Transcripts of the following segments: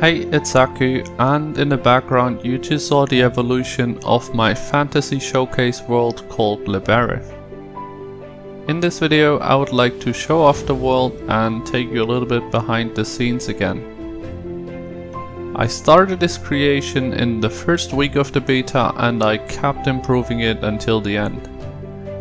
Hey, it's Aku, and in the background you just saw the evolution of my fantasy showcase world called Lyberith. In this video I would like to show off the world and take you a little bit behind the scenes again. I started this creation in the first week of the beta and I kept improving it until the end.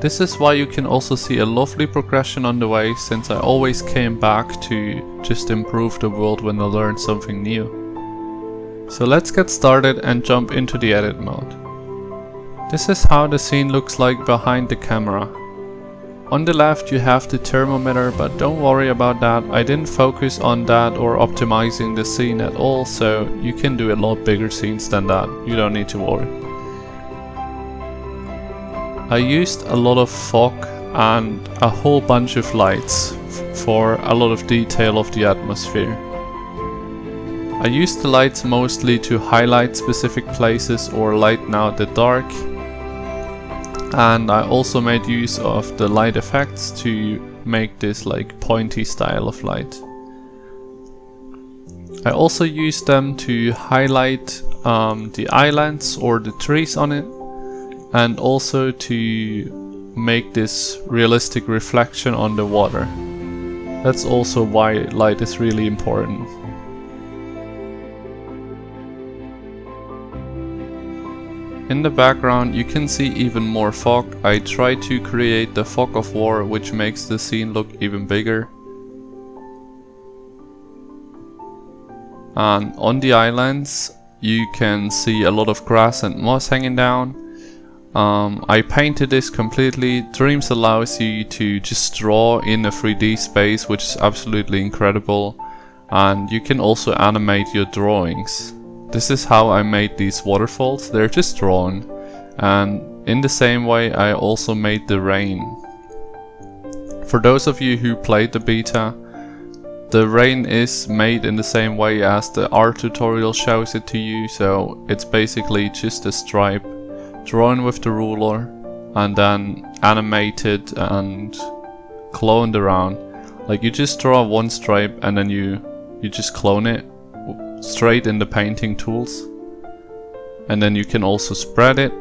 This is why you can also see a lovely progression on the way, since I always came back to just improve the world when I learned something new. So let's get started and jump into the edit mode. This is how the scene looks like behind the camera. On the left you have the thermometer, but don't worry about that, I didn't focus on that or optimizing the scene at all, so you can do a lot bigger scenes than that, you don't need to worry. I used a lot of fog and a whole bunch of lights for a lot of detail of the atmosphere. I used the lights mostly to highlight specific places or lighten out the dark, and I also made use of the light effects to make this like pointy style of light. I also used them to highlight the islands or the trees on it, and also to make this realistic reflection on the water. That's also why light is really important. In the background you can see even more fog. I tried to create the fog of war, which makes the scene look even bigger. And on the islands you can see a lot of grass and moss hanging down. I painted this completely. Dreams allows you to just draw in a 3D space, which is absolutely incredible, and you can also animate your drawings. This is how I made these waterfalls. They're just drawn, and in the same way I also made the rain. For those of you who played the beta, the rain is made in the same way as the art tutorial shows it to you, so it's basically just a stripe drawn with the ruler and then animated and cloned around. Like you just draw one stripe and then you just clone it straight in the painting tools, and then you can also spread it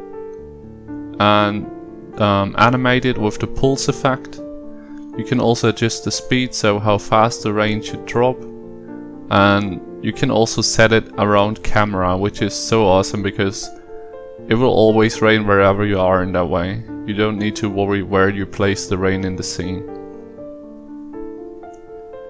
and animate it with the pulse effect. You can also adjust the speed, so how fast the rain should drop, and you can also set it around camera, which is so awesome because it will always rain wherever you are in that way. You don't need to worry where you place the rain in the scene.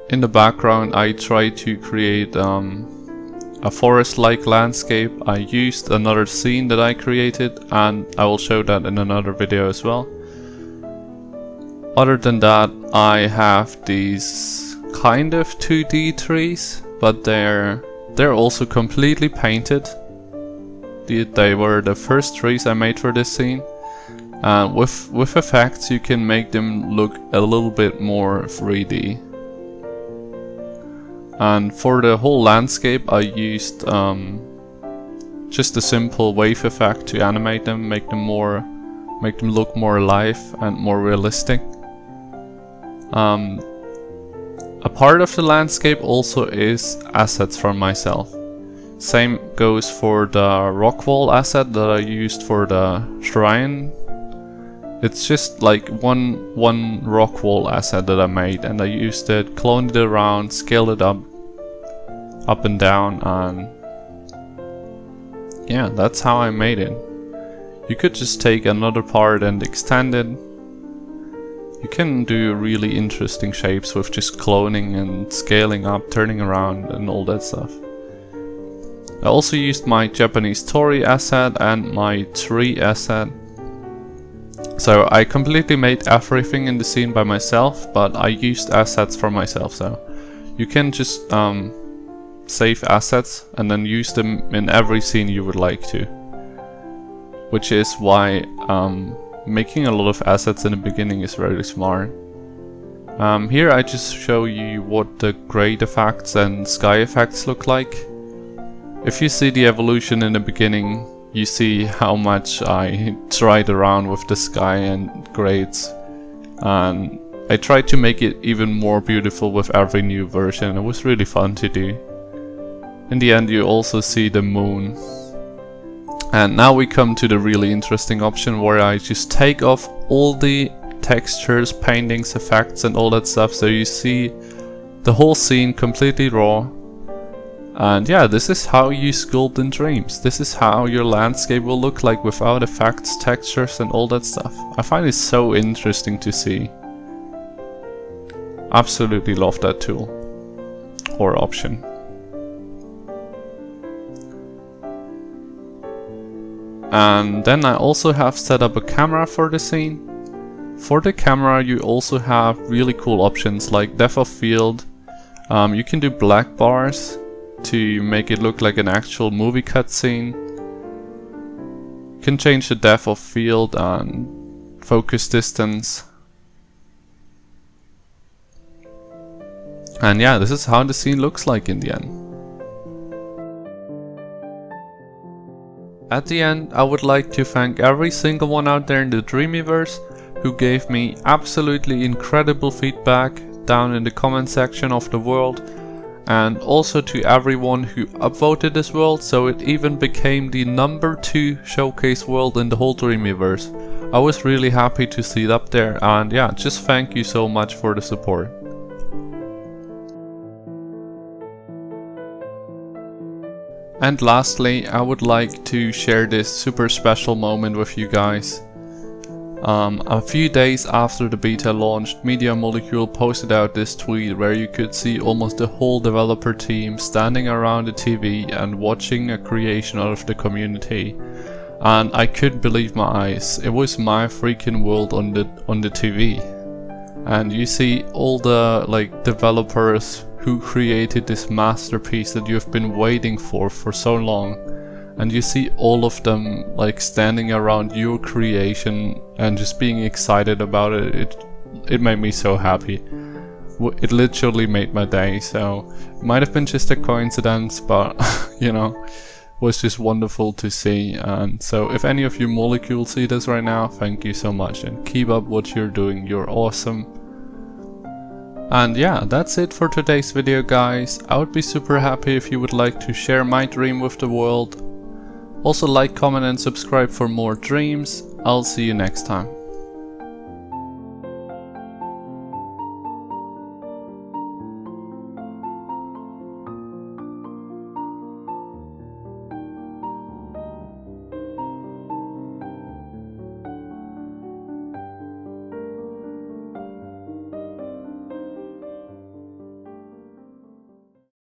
In the background I tried to create a forest-like landscape. I used another scene that I created, and I will show that in another video as well. Other than that, I have these kind of 2D trees, but they're also completely painted. They were the first trees I made for this scene. With effects you can make them look a little bit more 3D. And for the whole landscape I used just a simple wave effect to animate them, make them look more alive and more realistic. A part of the landscape also is assets from myself. Same goes for the rock wall asset that I used for the shrine. It's just like one rock wall asset that I made, and I used it, cloned it around, scaled it up and down, and yeah, that's how I made it. You could just take another part and extend it. You can do really interesting shapes with just cloning and scaling up, turning around and all that stuff. I also used my Japanese Torii asset and my tree asset. So I completely made everything in the scene by myself, but I used assets for myself, so you can just save assets and then use them in every scene you would like to. Which is why making a lot of assets in the beginning is very smart. Here I just show you what the grade effects and sky effects look like. If you see the evolution in the beginning, you see how much I tried around with the sky and grades, and I tried to make it even more beautiful with every new version. It was really fun to do. In the end you also see the moon. And now we come to the really interesting option where I just take off all the textures, paintings, effects and all that stuff, so you see the whole scene completely raw. And yeah, this is how you sculpt in Dreams. This is how your landscape will look like without effects, textures and all that stuff. I find it so interesting to see. Absolutely love that tool or option. And then I also have set up a camera for the scene. For the camera you also have really cool options like depth of field. You can do black bars to make it look like an actual movie cutscene. You can change the depth of field and focus distance. And yeah, this is how the scene looks like in the end. At the end, I would like to thank every single one out there in the Dreamiverse who gave me absolutely incredible feedback down in the comment section of the world, and also to everyone who upvoted this world so it even became the #2 showcase world in the whole Dreamiverse. I was really happy to see it up there, and yeah, just thank you so much for the support. And lastly, I would like to share this super special moment with you guys. A few days after the beta launched, Media Molecule posted out this tweet where you could see almost the whole developer team standing around the TV and watching a creation out of the community. And I couldn't believe my eyes. It was my freaking world on the TV. And you see all the developers who created this masterpiece that you've been waiting for so long, and you see all of them standing around your creation and just being excited about it. It made me so happy. It literally made my day, so it might have been just a coincidence, but you know, it was just wonderful to see. And so if any of you molecules see this right now, thank you so much and keep up what you're doing. You're awesome. And yeah, that's it for today's video, guys. I would be super happy if you would like to share my dream with the world. Also like, comment and subscribe for more dreams. I'll see you next time.